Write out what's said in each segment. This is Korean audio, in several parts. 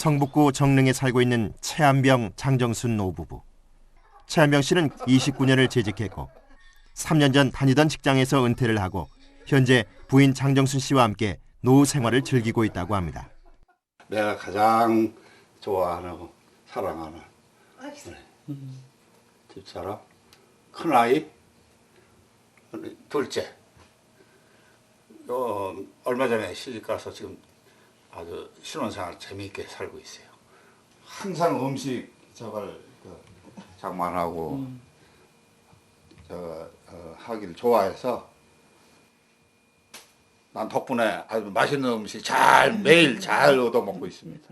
성북구 정릉에 살고 있는 최한병, 장정순 노부부. 최한병 씨는 29년을 재직했고 3년 전 다니던 직장에서 은퇴를 하고 현재 부인 장정순 씨와 함께 노후 생활을 즐기고 있다고 합니다. 내가 가장 좋아하는, 사랑하는 집사람, 큰아이, 둘째. 얼마 전에 시집 가서 지금 아주 신혼생활 재미있게 살고 있어요. 항상 음식 장만하고 하기를 좋아해서 난 덕분에 아주 맛있는 음식 매일 잘 얻어먹고 있습니다.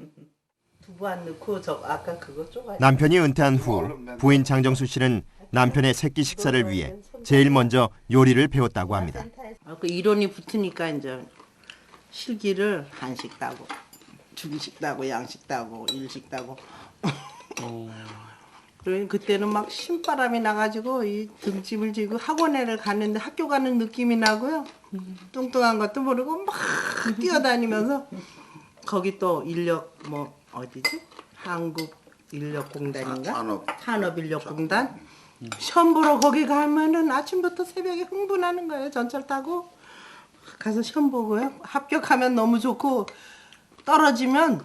두부 안 넣고 아까 그거 쪼가. 남편이 은퇴한 후 부인 장정순 씨는 남편의 새끼 식사를 위해 제일 먼저 요리를 배웠다고 합니다. 그 이론이 붙으니까 이제 실기를 한식 따고 중식 따고 양식 따고 일식 따고. 그러니 그때는 막 신바람이 나가지고 이 등짐을 지고 학원에를 갔는데 학교 가는 느낌이 나고요. 뚱뚱한 것도 모르고 막 뛰어다니면서 거기 또 인력 어디지? 한국인력공단인가? 산업인력공단. 시험 보러 거기 가면은 아침부터 새벽에 흥분하는 거예요. 전철 타고 가서 시험 보고요. 합격하면 너무 좋고 떨어지면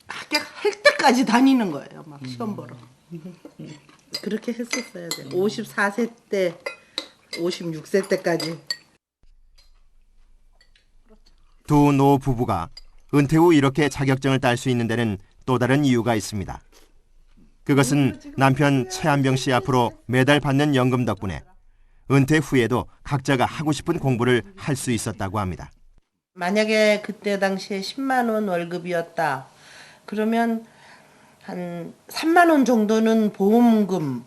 합격할 때까지 다니는 거예요. 막 시험 보러. 그렇게 했었어야 돼요. 54세 때 56세 때까지. 두 노부부가 은퇴 후 이렇게 자격증을 딸 수 있는 데는 또 다른 이유가 있습니다. 그것은 남편 최한병 씨 앞으로 매달 받는 연금 덕분에 은퇴 후에도 각자가 하고 싶은 공부를 할 수 있었다고 합니다. 만약에 그때 당시에 10만 원 월급이었다. 그러면 한 3만 원 정도는 보험금,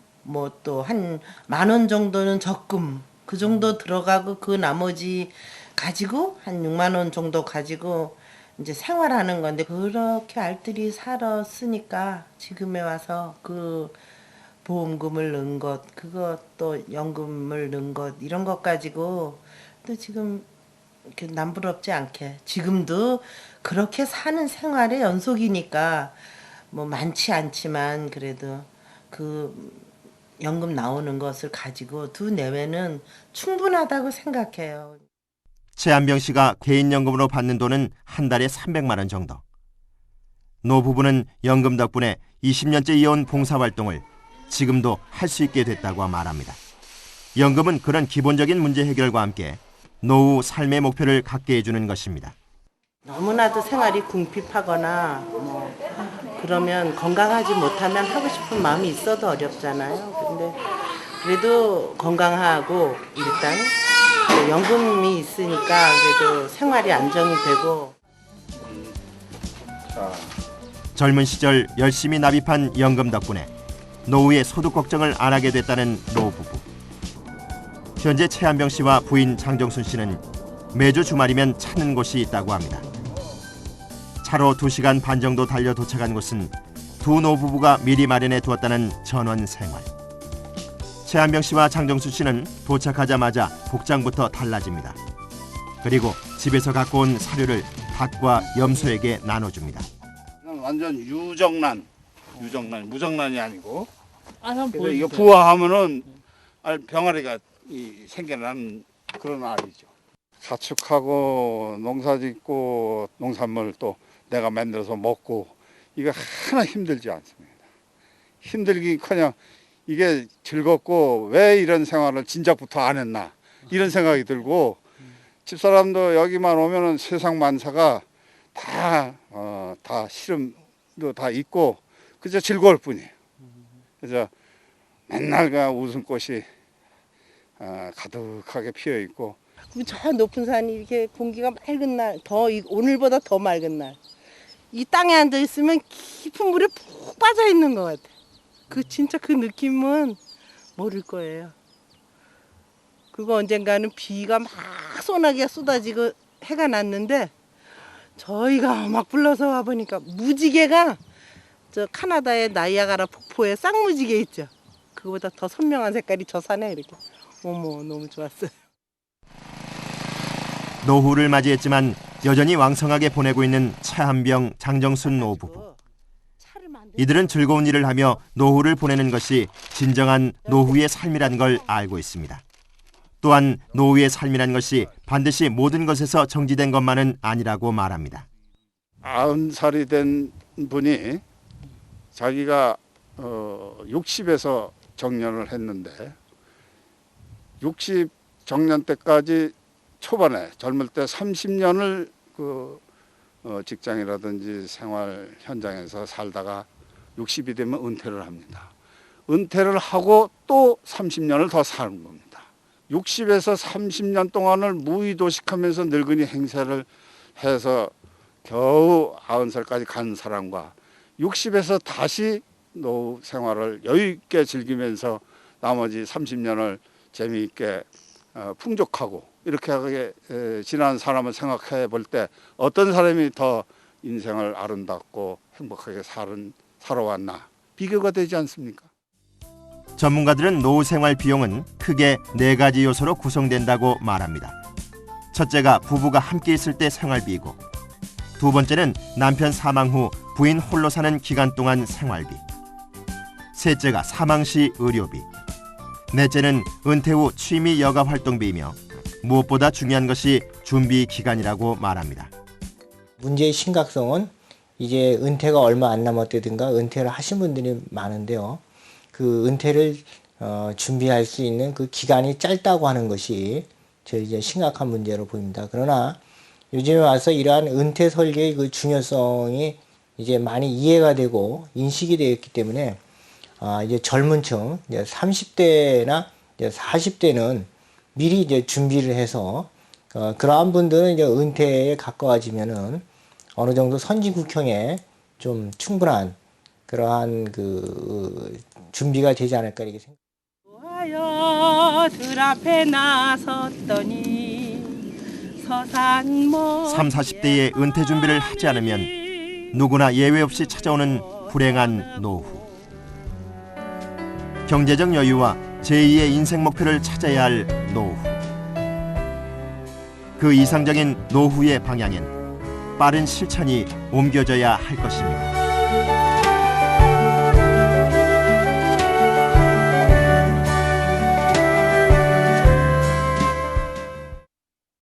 또 한 1만 원 정도는 적금, 그 정도 들어가고 그 나머지 가지고 한 6만 원 정도 가지고 이제 생활하는 건데 그렇게 알뜰히 살았으니까 지금에 와서 그 보험금을 넣은 것, 그것도 연금을 넣은 것 이런 것 가지고 또 지금 이렇게 남부럽지 않게 지금도 그렇게 사는 생활의 연속이니까 많지 않지만 그래도 그 연금 나오는 것을 가지고 두 내외는 충분하다고 생각해요. 최한병 씨가 개인연금으로 받는 돈은 한 달에 300만 원 정도. 노부부는 연금 덕분에 20년째 이어온 봉사활동을 지금도 할 수 있게 됐다고 말합니다. 연금은 그런 기본적인 문제 해결과 함께 노후 삶의 목표를 갖게 해주는 것입니다. 너무나도 생활이 궁핍하거나 그러면 건강하지 못하면 하고 싶은 마음이 있어도 어렵잖아요. 근데 그래도 건강하고 일단 연금이 있으니까 그래도 생활이 안정이 되고. 젊은 시절 열심히 납입한 연금 덕분에 노후의 소득 걱정을 안 하게 됐다는 노부부. 현재 최한병 씨와 부인 장정순 씨는 매주 주말이면 찾는 곳이 있다고 합니다. 차로 2시간 반 정도 달려 도착한 곳은 두 노부부가 미리 마련해 두었다는 전원 생활. 최한병 씨와 장정순 씨는 도착하자마자 복장부터 달라집니다. 그리고 집에서 갖고 온 사료를 닭과 염소에게 나눠줍니다. 완전 유정란, 무정란이 아니고. 그래서 이거 부화하면은 병아리가 생겨나는 그런 알이죠. 가축하고 농사짓고 농산물 또 내가 만들어서 먹고 이거 하나 힘들지 않습니다. 힘들기커녕 이게 즐겁고 왜 이런 생활을 진작부터 안 했나 이런 생각이 들고 집사람도 여기만 오면은 세상 만사가 다 시름도 다 있고 그저 즐거울 뿐이에요. 그래서 맨날 그 웃음꽃이 가득하게 피어 있고. 저 높은 산이 이렇게 공기가 맑은 날, 오늘보다 더 맑은 날, 이 땅에 앉아 있으면 깊은 물에 푹 빠져 있는 것 같아. 진짜 그 느낌은 모를 거예요. 그리고 언젠가는 비가 막 소나기가 쏟아지고 해가 났는데 저희가 막 불러서 와 보니까 무지개가 저 카나다의 나이아가라 폭포에 쌍무지개 있죠. 그거보다 더 선명한 색깔이 저 산에 이렇게. 어머, 너무 좋았어요. 노후를 맞이했지만 여전히 왕성하게 보내고 있는 최한병, 장정순 노부부. 이들은 즐거운 일을 하며 노후를 보내는 것이 진정한 노후의 삶이란 걸 알고 있습니다. 또한 노후의 삶이란 것이 반드시 모든 것에서 정지된 것만은 아니라고 말합니다. 90살이 된 분이 자기가 60에서 정년을 했는데 60 정년 때까지 초반에 젊을 때 30년을 직장이라든지 생활 현장에서 살다가 60이 되면 은퇴를 합니다. 은퇴를 하고 또 30년을 더 사는 겁니다. 60에서 30년 동안을 무의도식하면서 늙은이 행세를 해서 겨우 90살까지 간 사람과 60에서 다시 노후 생활을 여유 있게 즐기면서 나머지 30년을 재미있게 풍족하고 이렇게 하게 지난 사람을 생각해 볼 때 어떤 사람이 더 인생을 아름답고 행복하게 살아왔나 비교가 되지 않습니까? 전문가들은 노후 생활 비용은 크게 4가지 요소로 구성된다고 말합니다. 첫째가 부부가 함께 있을 때 생활비이고, 두 번째는 남편 사망 후 부인 홀로 사는 기간 동안 생활비, 셋째가 사망 시 의료비, 넷째는 은퇴 후 취미 여가 활동비이며 무엇보다 중요한 것이 준비 기간이라고 말합니다. 문제의 심각성은 이제 은퇴가 얼마 안 남았다든가 은퇴를 하신 분들이 많은데요. 그 은퇴를 준비할 수 있는 그 기간이 짧다고 하는 것이 제일 이제 심각한 문제로 보입니다. 그러나 요즘에 와서 이러한 은퇴 설계의 그 중요성이 이제 많이 이해가 되고 인식이 되었기 때문에 이제 젊은 층, 이제 30대나 이제 40대는 미리 이제 준비를 해서 그러한 분들은 이제 은퇴에 가까워지면은 어느 정도 선진국형의 좀 충분한 그러한 그 준비가 되지 않을까 이렇게 생각합니다. 들 앞에 나섰더니 서산모 30, 40대의 은퇴 준비를 하지 않으면 누구나 예외 없이 찾아오는 불행한 노후. 경제적 여유와 제2의 인생 목표를 찾아야 할 노후. 그 이상적인 노후의 방향엔 빠른 실천이 옮겨져야 할 것입니다.